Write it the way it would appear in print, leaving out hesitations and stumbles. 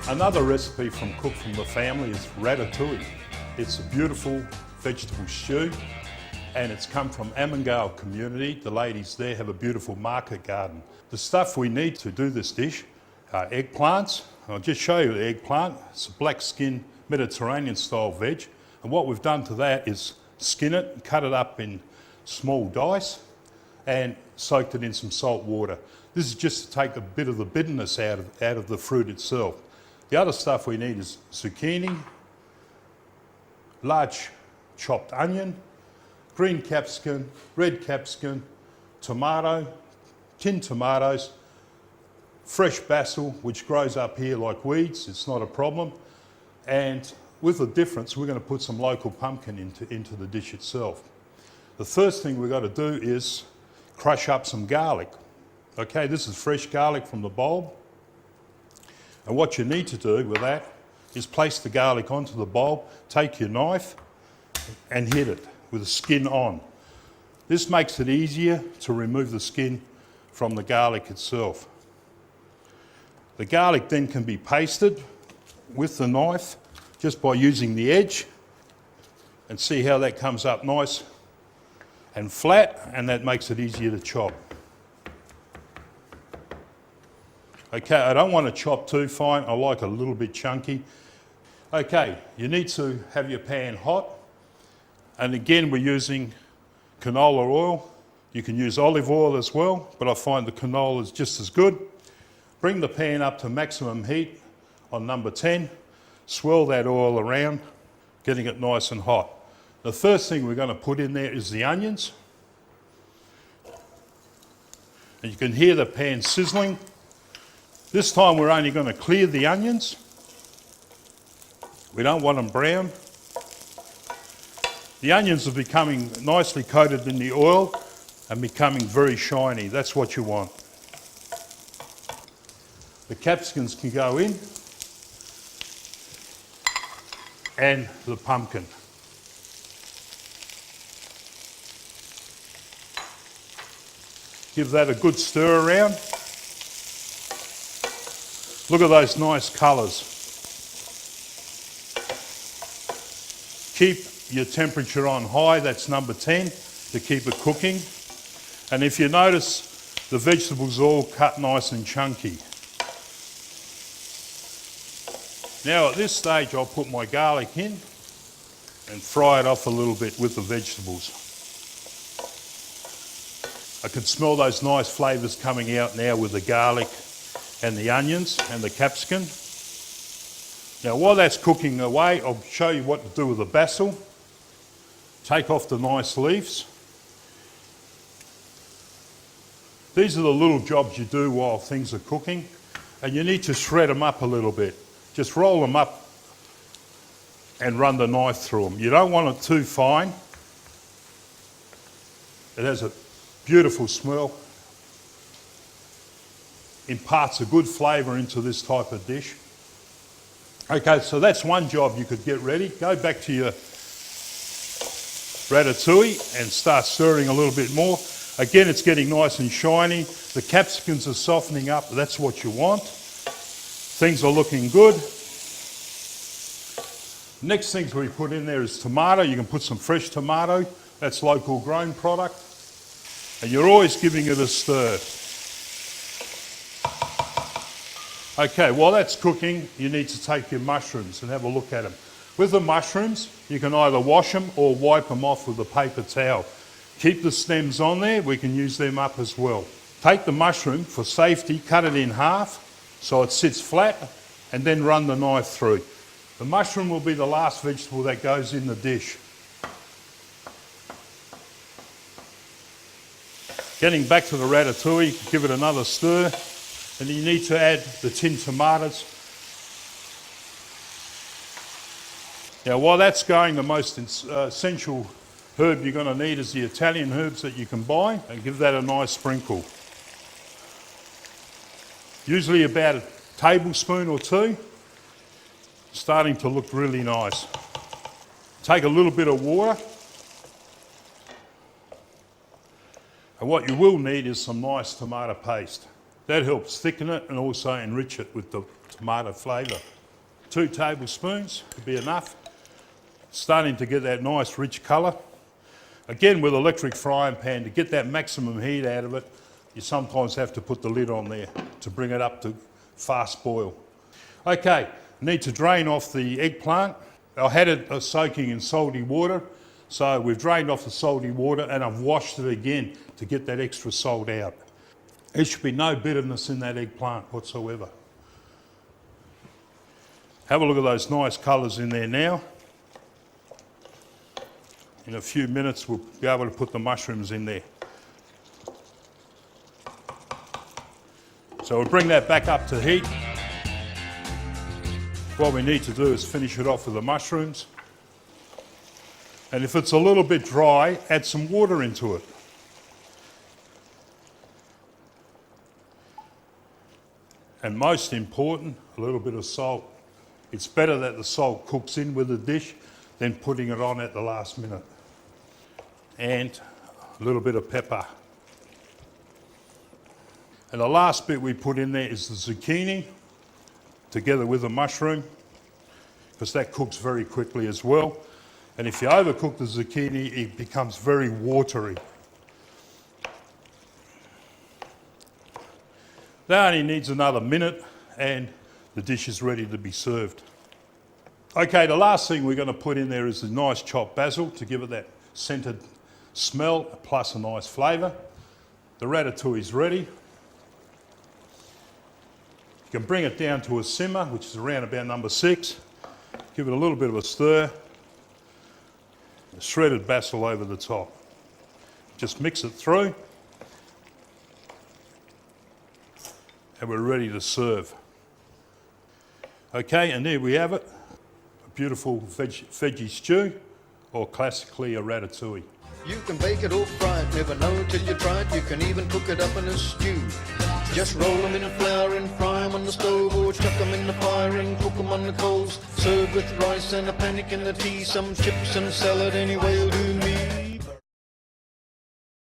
Another recipe from Cook from the Family is Ratatouille. It's a beautiful vegetable stew and it's come from Amangale community. The ladies there have a beautiful market garden. The stuff we need to do this dish are eggplants. I'll just show you the eggplant. It's a black skin Mediterranean style veg. And what we've done to that is skin it, cut it up in small dice and soaked it in some salt water. This is just to take a bit of the bitterness out of the fruit itself. The other stuff we need is zucchini, large chopped onion, green capsicum, red capsicum, tomato, tinned tomatoes, fresh basil, which grows up here like weeds, it's not a problem. And with the difference, we're going to put some local pumpkin into the dish itself. The first thing we've got to do is crush up some garlic. Okay, this is fresh garlic from the bulb. And what you need to do with that is place the garlic onto the bulb, take your knife and hit it with the skin on. This makes it easier to remove the skin from the garlic itself. The garlic then can be pasted with the knife just by using the edge, and see how that comes up nice and flat, and that makes it easier to chop. Okay, I don't want to chop too fine, I like a little bit chunky. Okay, you need to have your pan hot, and again we're using canola oil. You can use olive oil as well, but I find the canola is just as good. Bring the pan up to maximum heat on number 10, swirl that oil around, getting it nice and hot. The first thing we're going to put in there is the onions. And you can hear the pan sizzling. This time we're only going to clear the onions. We don't want them brown. The onions are becoming nicely coated in the oil and becoming very shiny. That's what you want. The capsicums can go in, and the pumpkin. Give that a good stir around. Look at those nice colours. Keep your temperature on high, that's number 10, to keep it cooking. And if you notice, the vegetables all cut nice and chunky. Now at this stage I'll put my garlic in and fry it off a little bit with the vegetables. I can smell those nice flavours coming out now with the garlic and the onions and the capsicum. Now while that's cooking away, I'll show you what to do with the basil. Take off the nice leaves. These are the little jobs you do while things are cooking, and you need to shred them up a little bit. Just roll them up and run the knife through them. You don't want it too fine. It has a beautiful smell. Imparts a good flavour into this type of dish. Okay, so that's one job you could get ready. Go back to your ratatouille and start stirring a little bit more. Again, it's getting nice and shiny. The capsicums are softening up. That's what you want. Things are looking good. Next things we put in there is tomato. You can put some fresh tomato. That's local grown product. And you're always giving it a stir. Okay, while that's cooking, you need to take your mushrooms and have a look at them. With the mushrooms, you can either wash them or wipe them off with a paper towel. Keep the stems on there, we can use them up as well. Take the mushroom, for safety, cut it in half so it sits flat, and then run the knife through. The mushroom will be the last vegetable that goes in the dish. Getting back to the ratatouille, give it another stir. And you need to add the tinned tomatoes. Now while that's going, the most essential herb you're going to need is the Italian herbs that you can buy, and give that a nice sprinkle. Usually about a tablespoon or two. Starting to look really nice. Take a little bit of water. And what you will need is some nice tomato paste. That helps thicken it and also enrich it with the tomato flavour. 2 tablespoons would be enough. Starting to get that nice rich colour. Again, with electric frying pan, to get that maximum heat out of it, you sometimes have to put the lid on there to bring it up to fast boil. Okay, need to drain off the eggplant. I had it soaking in salty water, so we've drained off the salty water and I've washed it again to get that extra salt out. There should be no bitterness in that eggplant whatsoever. Have a look at those nice colours in there now. In a few minutes we'll be able to put the mushrooms in there. So we'll bring that back up to heat. What we need to do is finish it off with the mushrooms. And if it's a little bit dry, add some water into it. And most important, a little bit of salt. It's better that the salt cooks in with the dish than putting it on at the last minute. And a little bit of pepper. And the last bit we put in there is the zucchini, together with the mushroom, because that cooks very quickly as well. And if you overcook the zucchini, it becomes very watery. That only needs another minute and the dish is ready to be served. Okay, the last thing we're going to put in there is the nice chopped basil to give it that scented smell plus a nice flavour. The ratatouille is ready. You can bring it down to a simmer, which is around about number 6. Give it a little bit of a stir. Shredded basil over the top. Just mix it through. And we're ready to serve. Okay, and there we have it. A beautiful veggie stew, or classically a ratatouille. You can bake it or fry it, never know till you try it. You can even cook it up in a stew. Just roll them in flour and fry them on the stove, or chuck them in the fire and cook them on the coals. Serve with rice and a panic in the tea, some chips and salad, any way will do me.